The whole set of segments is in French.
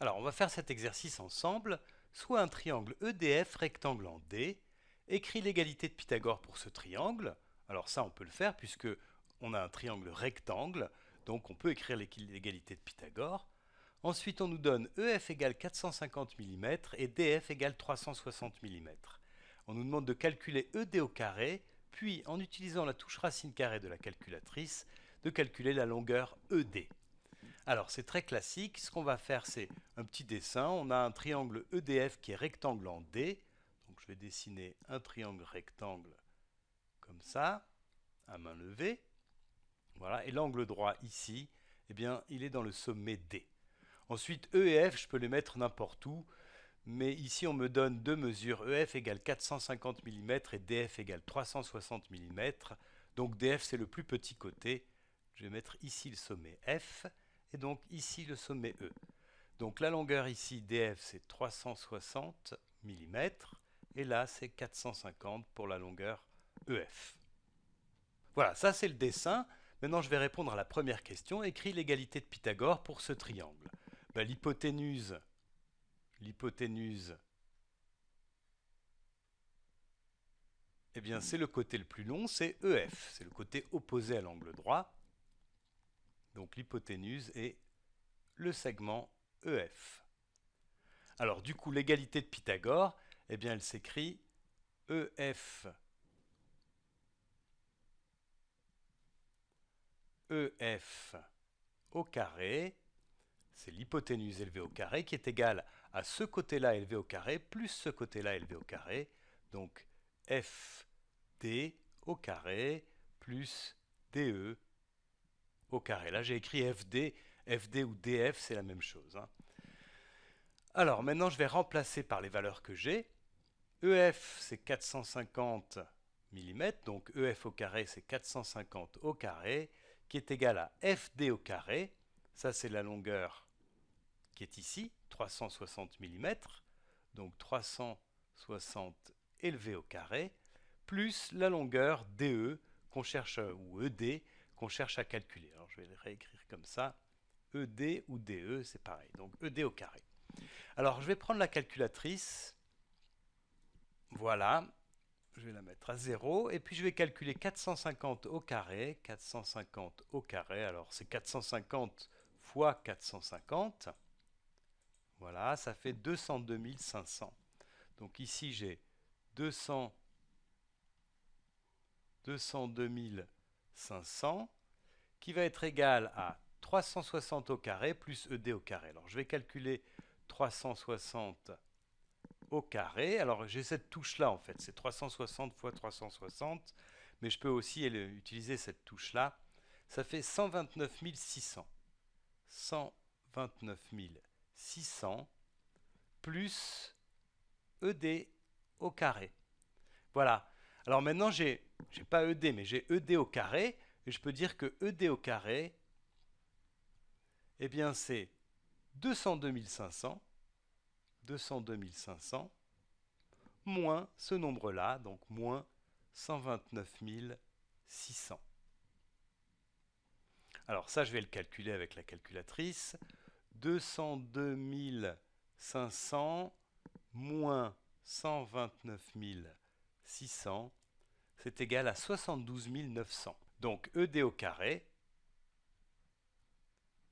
Alors, on va faire cet exercice ensemble. Soit un triangle EDF rectangle en D. Écris l'égalité de Pythagore pour ce triangle. Alors ça, on peut le faire puisque on a un triangle rectangle, donc on peut écrire l'égalité de Pythagore. Ensuite, on nous donne EF égale 450 mm et DF égale 360 mm. On nous demande de calculer ED au carré, puis en utilisant la touche racine carrée de la calculatrice, de calculer la longueur ED. Alors c'est très classique, ce qu'on va faire c'est un petit dessin, on a un triangle EDF qui est rectangle en D, donc je vais dessiner un triangle rectangle comme ça, à main levée, voilà, et l'angle droit ici, eh bien il est dans le sommet D. Ensuite E et F je peux les mettre n'importe où, mais ici on me donne deux mesures, EF égale 450 mm et DF égale 360 mm, donc DF c'est le plus petit côté, je vais mettre ici le sommet F, et donc ici le sommet E. Donc la longueur ici DF c'est 360 mm et là c'est 450 pour la longueur EF. Voilà, ça c'est le dessin. Maintenant je vais répondre à la première question. Écris l'égalité de Pythagore pour ce triangle. Ben, l'hypoténuse, eh bien c'est le côté le plus long, c'est EF. C'est le côté opposé à l'angle droit. Donc l'hypoténuse est le segment EF. Alors du coup, l'égalité de Pythagore, eh bien elle s'écrit EF au carré, c'est l'hypoténuse élevée au carré qui est égale à ce côté-là élevé au carré plus ce côté-là élevé au carré. Donc FD au carré plus DE au carré. Là j'ai écrit FD, FD ou DF c'est la même chose, hein. Alors maintenant je vais remplacer par les valeurs que j'ai. EF c'est 450 mm, donc EF au carré c'est 450 au carré, qui est égal à FD au carré, ça c'est la longueur qui est ici, 360 mm, donc 360 élevé au carré, plus la longueur DE qu'on cherche, ou ED qu'on cherche à calculer. Alors je vais le réécrire comme ça, ED ou DE c'est pareil, donc ED au carré. Alors je vais prendre la calculatrice, voilà, je vais la mettre à 0, et puis je vais calculer 450 au carré, 450 au carré, alors c'est 450 fois 450, voilà, ça fait 202 500. Donc ici j'ai 202 500 qui va être égal à 360 au carré plus ED au carré. Alors je vais calculer 360 au carré. Alors j'ai cette touche-là en fait, c'est 360 fois 360, mais je peux aussi utiliser cette touche-là. Ça fait 129 600. 129 600 plus ED au carré. Voilà. Alors maintenant j'ai pas ED, mais j'ai ED au carré, et je peux dire que ED au carré, eh bien c'est 202 500, 202 500, moins ce nombre-là, donc moins 129 600. Alors ça, je vais le calculer avec la calculatrice. 202 500 moins 129 600, c'est égal à 72 900. Donc ED au carré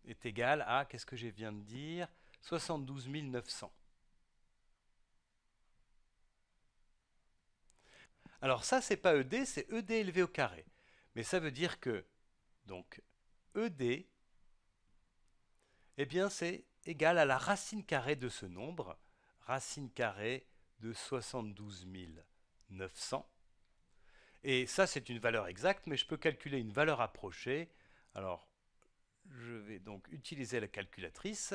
est égal à, qu'est-ce que je viens de dire, 72 900. Alors ça, c'est pas ED, c'est ED élevé au carré. Mais ça veut dire que, donc, ED, eh bien, c'est égal à la racine carrée de ce nombre, racine carrée de 72 900. Et ça, c'est une valeur exacte, mais je peux calculer une valeur approchée. Alors, je vais donc utiliser la calculatrice.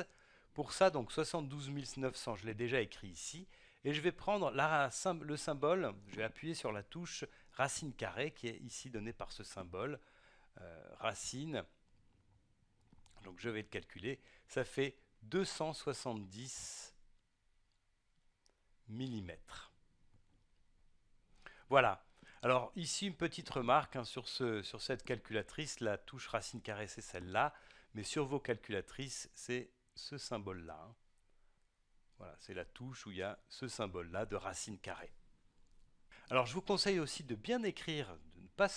Pour ça, donc 72 900, je l'ai déjà écrit ici. Et je vais prendre le symbole, je vais appuyer sur la touche racine carrée qui est ici donnée par ce symbole, racine. Donc je vais le calculer. Ça fait 270 mm. Voilà. Alors ici une petite remarque, hein, sur cette calculatrice, la touche racine carrée c'est celle-là, mais sur vos calculatrices c'est ce symbole-là, hein. Voilà, c'est la touche où il y a ce symbole-là de racine carrée. Alors je vous conseille aussi de bien écrire, de ne pas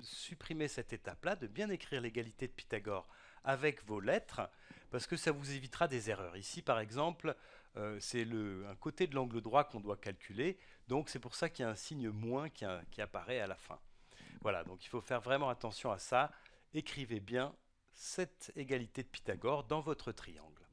supprimer cette étape-là, de bien écrire l'égalité de Pythagore avec vos lettres, parce que ça vous évitera des erreurs. Ici par exemple, c'est un côté de l'angle droit qu'on doit calculer, donc c'est pour ça qu'il y a un signe moins qui apparaît à la fin. Voilà, donc il faut faire vraiment attention à ça. Écrivez bien cette égalité de Pythagore dans votre triangle.